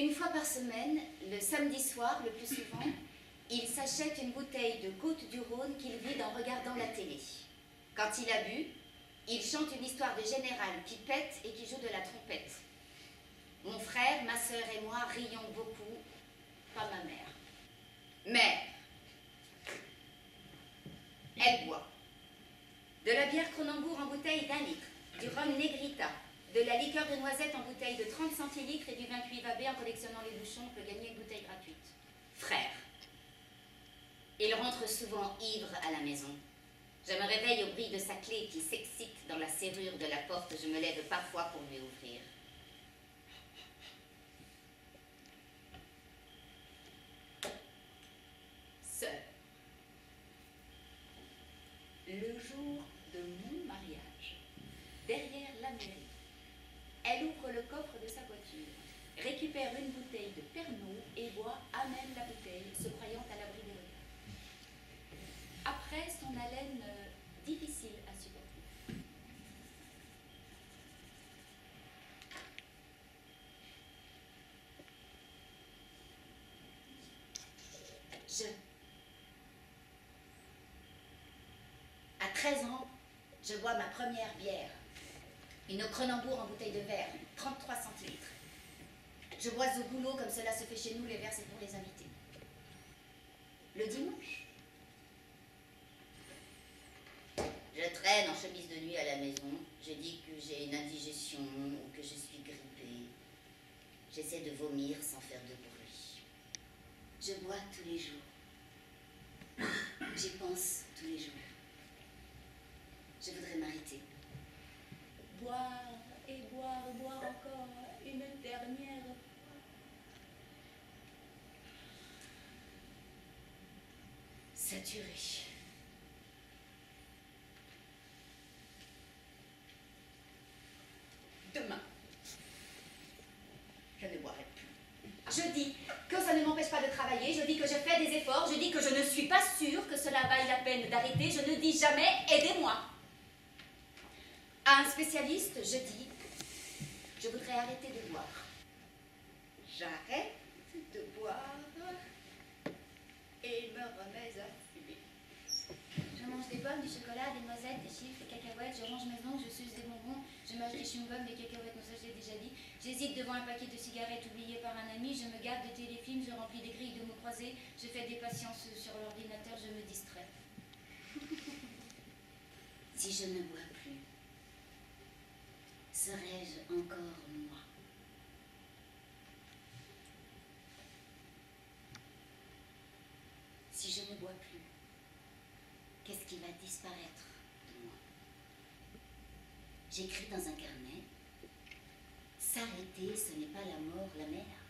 Une fois par semaine, le samedi soir le plus souvent, il s'achète une bouteille de Côtes-du-Rhône qu'il vide en regardant la télé. Quand il a bu, il chante une histoire de général qui pète et qui joue de la trompette. Mon frère, ma sœur et moi rions beaucoup, pas ma mère. Mère, elle boit de la bière Cronenbourg en bouteille d'1 litre, du rhum Negrita, de la liqueur de noisette en bouteille de 30 centilitres et du vin cuivre AB en collectionnant les bouchons, on peut gagner une bouteille gratuite. Frère, il rentre souvent ivre à la maison. Je me réveille au bruit de sa clé qui s'excite dans la serrure de la porte. Je me lève parfois pour lui ouvrir. Seul. Le jour de mon mariage, derrière la mairie, elle ouvre le coffre de sa voiture, récupère une bouteille de Pernod et boit à même la bouteille, se croyant à l'abri des regards. Après, son haleine difficile à supporter. À 13 ans, je bois ma première bière. Une Cronenbourg en bouteille de verre, 33 centilitres. Je bois au goulot comme cela se fait chez nous, les verres c'est pour les invités. Le dimanche, je traîne en chemise de nuit à la maison. Je dis que j'ai une indigestion ou que je suis grippée. J'essaie de vomir sans faire de bruit. Je bois tous les jours. J'y pense tous les jours. Je voudrais m'arrêter. Boire et boire, boire encore une dernière fois. Saturé. Demain, je ne boirai plus. Je dis que ça ne m'empêche pas de travailler, je dis que je fais des efforts, je dis que je ne suis pas sûre que cela vaille la peine d'arrêter, je ne dis jamais « aidez-moi ». À un spécialiste, je dis « je voudrais arrêter de boire ». J'arrête de boire et me remets à fumer. Je mange des pommes, du chocolat, des noisettes, des chiffres, des cacahuètes, je range mes ongles, je suce des bonbons, je mange des chewing-gums, des cacahuètes, non ça je l'ai déjà dit. J'hésite devant un paquet de cigarettes oublié par un ami, je me garde de téléfilms, je remplis des grilles de mots croisés, je fais des patiences sur l'ordinateur, je me distrais. Si je ne bois plus, serais-je encore moi? Si je ne bois plus, qu'est-ce qui va disparaître de moi? J'écris dans un carnet, s'arrêter, ce n'est pas la mort, la mer.